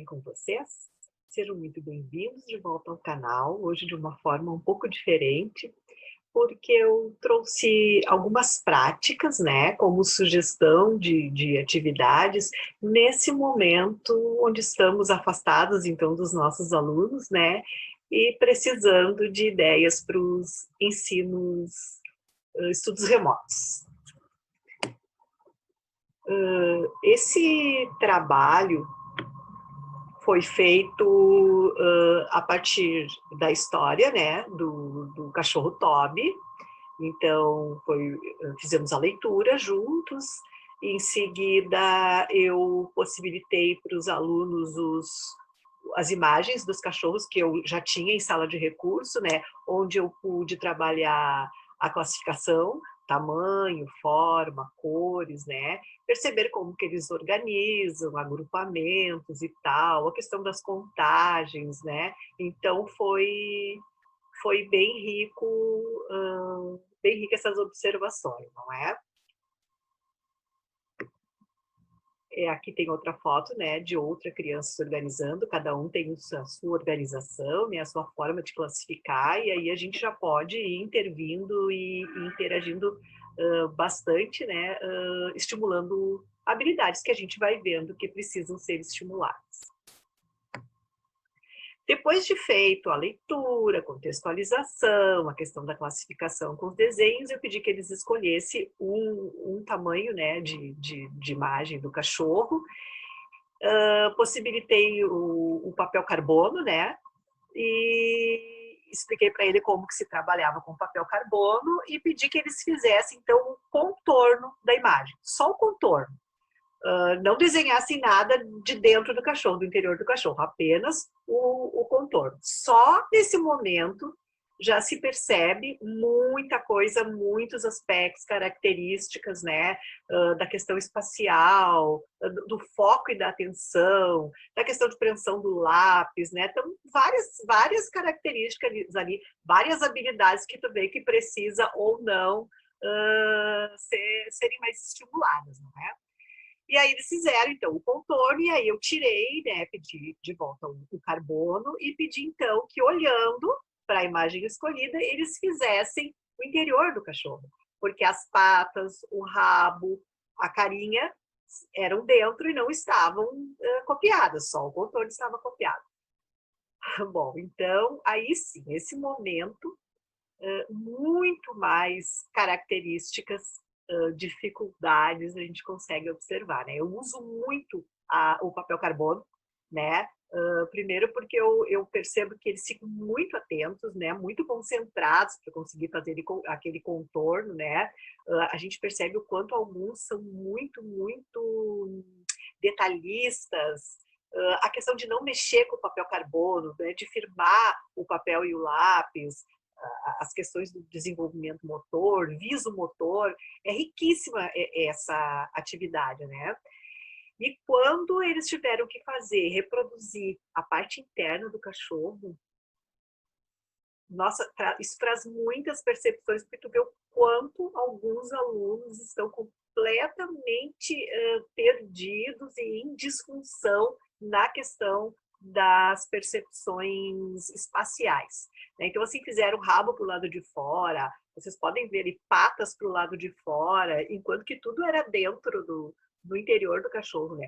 bem com vocês? Sejam muito bem-vindos de volta ao canal, hoje de uma forma um pouco diferente, porque eu trouxe algumas práticas, né, como sugestão de atividades, nesse momento onde estamos afastados, então, dos nossos alunos, né, e precisando de ideias para os ensinos, estudos remotos. Esse trabalho foi feito a partir da história, né, do cachorro Toby. Então, fizemos a leitura juntos, e em seguida eu possibilitei para os alunos as imagens dos cachorros que eu já tinha em sala de recurso, né, onde eu pude trabalhar a classificação, tamanho, forma, cores, né, perceber como que eles organizam, agrupamentos e tal, a questão das contagens, né, então foi bem rico essas observações, não é? Aqui tem outra foto, né, de outra criança se organizando, cada um tem a sua organização, né, a sua forma de classificar, e aí a gente já pode ir intervindo e interagindo bastante, né, estimulando habilidades que a gente vai vendo que precisam ser estimuladas. Depois de feito a leitura, contextualização, a questão da classificação com os desenhos, eu pedi que eles escolhessem um tamanho, né, de imagem do cachorro, possibilitei o papel carbono, né, e expliquei para ele como que se trabalhava com papel carbono e pedi que eles fizessem, então, um contorno da imagem, só o contorno. Não desenhassem nada de dentro do cachorro, do interior do cachorro, apenas o contorno. Só nesse momento já se percebe muita coisa, muitos aspectos, características, né, da questão espacial, do foco e da atenção, da questão de preensão do lápis, né, então várias características ali, várias habilidades que tu vê que precisa ou não serem mais estimuladas, não é? E aí eles fizeram, então, o contorno, e aí eu tirei, né, pedi de volta o carbono e pedi, então, que olhando para a imagem escolhida, eles fizessem o interior do cachorro, porque as patas, o rabo, a carinha eram dentro e não estavam copiadas, só o contorno estava copiado. Bom, então, aí sim, esse momento, muito mais características, dificuldades a gente consegue observar, né? Eu uso muito o papel carbono, né? Primeiro porque eu percebo que eles ficam muito atentos, né? Muito concentrados para conseguir fazer aquele contorno, né? A gente percebe o quanto alguns são muito detalhistas, a questão de não mexer com o papel carbono, né? De firmar o papel e o lápis, as questões do desenvolvimento motor, visomotor, é riquíssima essa atividade, né? E quando eles tiveram que reproduzir a parte interna do cachorro, nossa, isso traz muitas percepções, porque tu vê o quanto alguns alunos estão completamente perdidos e em disfunção na questão das percepções espaciais, né? Então, assim, fizeram o rabo para o lado de fora, vocês podem ver ali patas para o lado de fora, enquanto que tudo era dentro do interior do cachorro, né?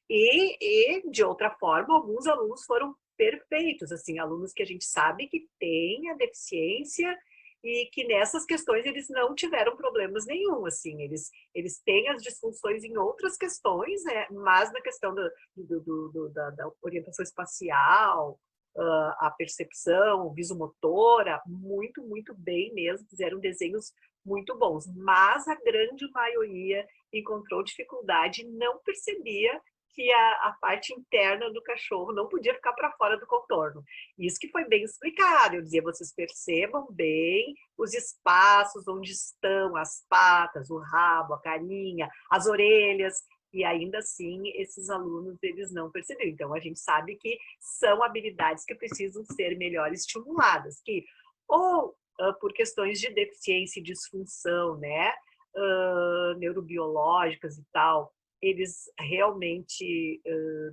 E, de outra forma, alguns alunos foram perfeitos, assim, alunos que a gente sabe que têm a deficiência e que nessas questões eles não tiveram problemas nenhum, assim, eles têm as disfunções em outras questões, né, mas na questão da orientação espacial, a percepção, visomotora, muito bem mesmo, fizeram desenhos muito bons, mas a grande maioria encontrou dificuldade e não percebia que a parte interna do cachorro não podia ficar para fora do contorno. Isso que foi bem explicado. Eu dizia, vocês percebam bem os espaços onde estão as patas, o rabo, a carinha, as orelhas, e ainda assim esses alunos eles não perceberam. Então a gente sabe que são habilidades que precisam ser melhor estimuladas, que ou por questões de deficiência e disfunção, né, neurobiológicas e tal, eles realmente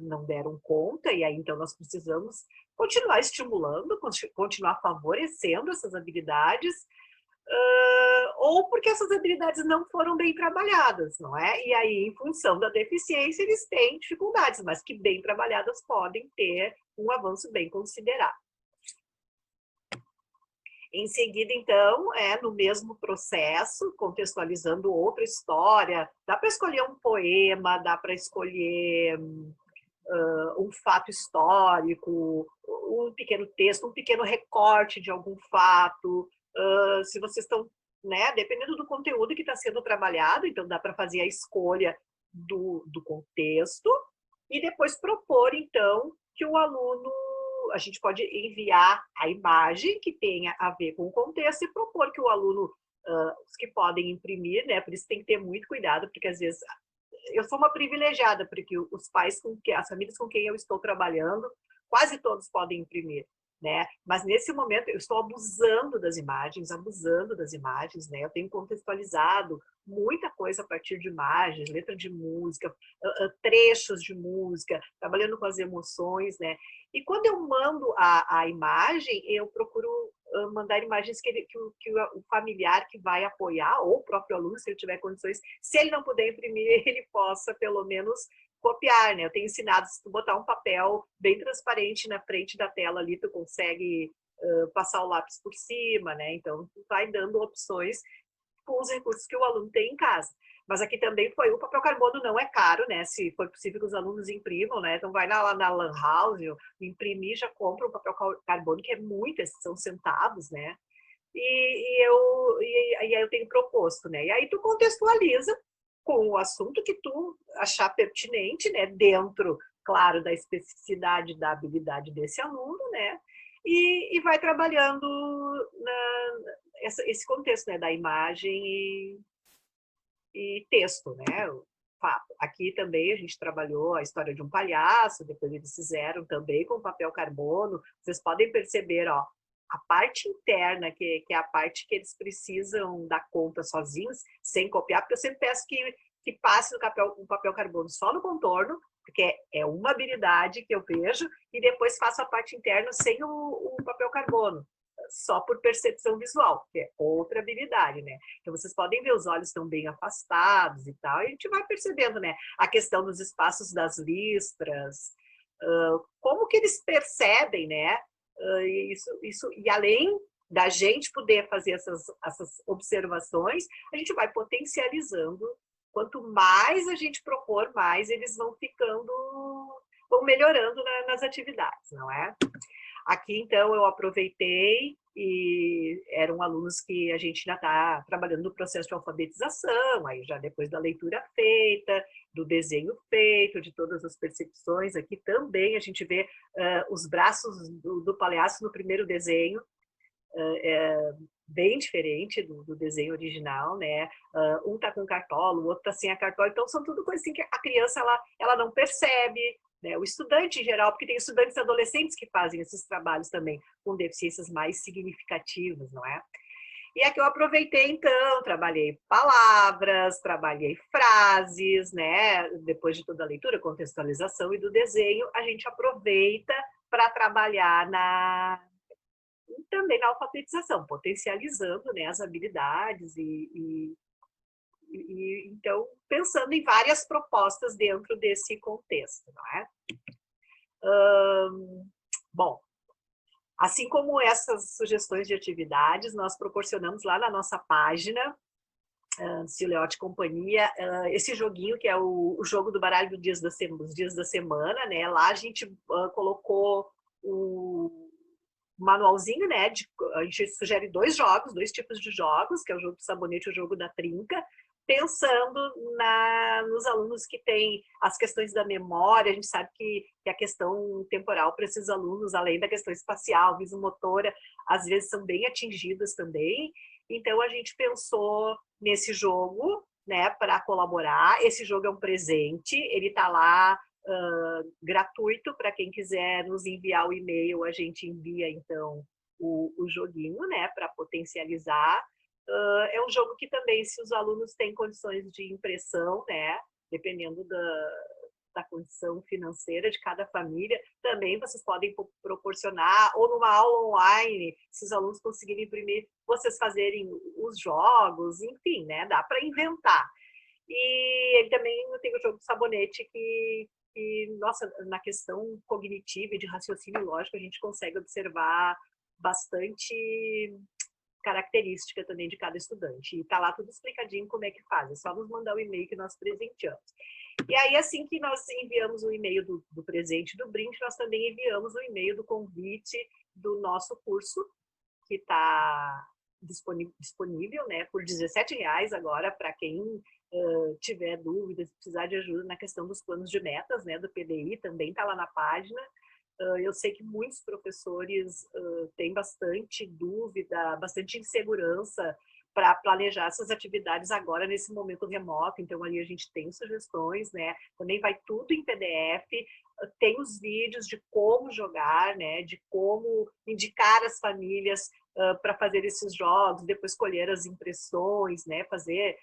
não deram conta, e aí então nós precisamos continuar estimulando, continuar favorecendo essas habilidades, ou porque essas habilidades não foram bem trabalhadas, não é? E aí, em função da deficiência, eles têm dificuldades, mas que bem trabalhadas podem ter um avanço bem considerável. Em seguida, então, no mesmo processo, contextualizando outra história, dá para escolher um poema, dá para escolher um fato histórico, um pequeno texto, um pequeno recorte de algum fato. Se vocês estão, né, dependendo do conteúdo que está sendo trabalhado, então dá para fazer a escolha do contexto e depois propor, então, que o aluno, a gente pode enviar a imagem que tenha a ver com o contexto e propor que o aluno, os que podem imprimir, né, por isso tem que ter muito cuidado, porque às vezes eu sou uma privilegiada, porque os pais, as famílias com quem eu estou trabalhando, quase todos podem imprimir, né? Mas nesse momento eu estou abusando das imagens, né? Eu tenho contextualizado muita coisa a partir de imagens, letra de música, trechos de música, trabalhando com as emoções, né? E quando eu mando a imagem, eu procuro mandar imagens que o familiar que vai apoiar, ou o próprio aluno, se ele tiver condições, se ele não puder imprimir, ele possa pelo menos copiar, né? Eu tenho ensinado, se tu botar um papel bem transparente na frente da tela ali, tu consegue passar o lápis por cima, né? Então, tu vai dando opções com os recursos que o aluno tem em casa. Mas aqui também foi, o papel carbono não é caro, né? Se for possível que os alunos imprimam, né? Então vai na Lan House, imprimir, já compra um papel carbono, que é muito, são centavos, né? E aí eu tenho proposto, né? E aí tu contextualiza com o assunto que tu achar pertinente, né? Dentro, claro, da especificidade da habilidade desse aluno, né? E vai trabalhando esse contexto, né? Da imagem e texto, né? O fato. Aqui também a gente trabalhou a história de um palhaço, depois eles fizeram também com papel carbono. Vocês podem perceber, ó, a parte interna, que é a parte que eles precisam dar conta sozinhos, sem copiar, porque eu sempre peço que passe o papel carbono só no contorno, porque é uma habilidade que eu vejo, e depois faço a parte interna sem o papel carbono, só por percepção visual, que é outra habilidade, né? Então, vocês podem ver, os olhos estão bem afastados e tal, e a gente vai percebendo, né? A questão dos espaços das listras, como que eles percebem, né? E além da gente poder fazer essas observações, a gente vai potencializando. Quanto mais a gente propor, mais eles vão vão melhorando nas atividades, não é? Aqui, então, eu aproveitei e eram alunos que a gente ainda está trabalhando no processo de alfabetização, aí já depois da leitura feita, do desenho feito, de todas as percepções. Aqui também a gente vê os braços do palhaço no primeiro desenho, bem diferente do desenho original, né? Um tá com cartola, o outro tá sem a cartola, então são tudo coisas assim que a criança ela não percebe, né? O estudante em geral, porque tem estudantes adolescentes que fazem esses trabalhos também com deficiências mais significativas, não é? E aqui eu aproveitei, então, trabalhei palavras, trabalhei frases, né? Depois de toda a leitura, contextualização e do desenho, a gente aproveita para trabalhar também na alfabetização, potencializando, né, as habilidades então, pensando em várias propostas dentro desse contexto, não é? Bom, assim como essas sugestões de atividades, nós proporcionamos lá na nossa página, Cileote Companhia, esse joguinho que é o jogo do baralho dos dias da semana, né? Lá a gente colocou o manualzinho, né? A gente sugere dois tipos de jogos, que é o jogo do sabonete e o jogo da trinca, pensando nos alunos que têm as questões da memória. A gente sabe que a questão temporal para esses alunos, além da questão espacial, visomotora, às vezes são bem atingidas também. Então, a gente pensou nesse jogo, né, para colaborar. Esse jogo é um presente, ele está lá gratuito para quem quiser nos enviar o e-mail, a gente envia então o joguinho, né, para potencializar. É um jogo que também, se os alunos têm condições de impressão, né, dependendo da condição financeira de cada família, também vocês podem proporcionar, ou numa aula online, se os alunos conseguirem imprimir, vocês fazerem os jogos, enfim, né? Dá para inventar. E ele também tem o jogo do sabonete nossa, na questão cognitiva e de raciocínio lógico, a gente consegue observar bastante característica também de cada estudante. E está lá tudo explicadinho como é que faz. É só nos mandar o e-mail que nós presenteamos. E aí, assim que nós enviamos o e-mail do presente do brinde, nós também enviamos o e-mail do convite do nosso curso, que está disponível, né, por R$17 agora, para quem tiver dúvidas, precisar de ajuda na questão dos planos de metas, né, do PDI, também está lá na página. Eu sei que muitos professores têm bastante dúvida, bastante insegurança para planejar essas atividades agora, nesse momento remoto. Então, ali a gente tem sugestões, né? Também vai tudo em PDF, tem os vídeos de como jogar, né? De como indicar as famílias para fazer esses jogos, depois colher as impressões, né? Fazer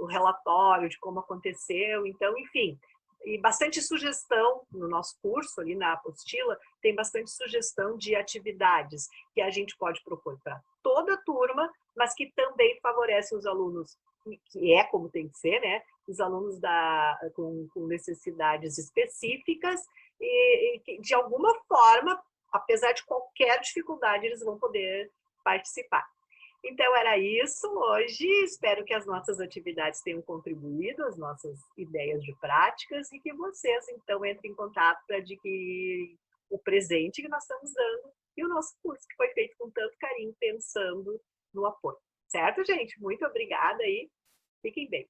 o relatório de como aconteceu. Então, enfim, e bastante sugestão no nosso curso, ali na apostila, tem bastante sugestão de atividades que a gente pode propor para toda a turma, mas que também favorece os alunos, que é como tem que ser, né? Os alunos com necessidades específicas e que, de alguma forma, apesar de qualquer dificuldade, eles vão poder participar. Então, era isso hoje. Espero que as nossas atividades tenham contribuído, as nossas ideias de práticas, e que vocês, então, entrem em contato para adquirir o presente que nós estamos dando e o nosso curso, que foi feito com tanto carinho, pensando no apoio. Certo, gente? Muito obrigada e fiquem bem.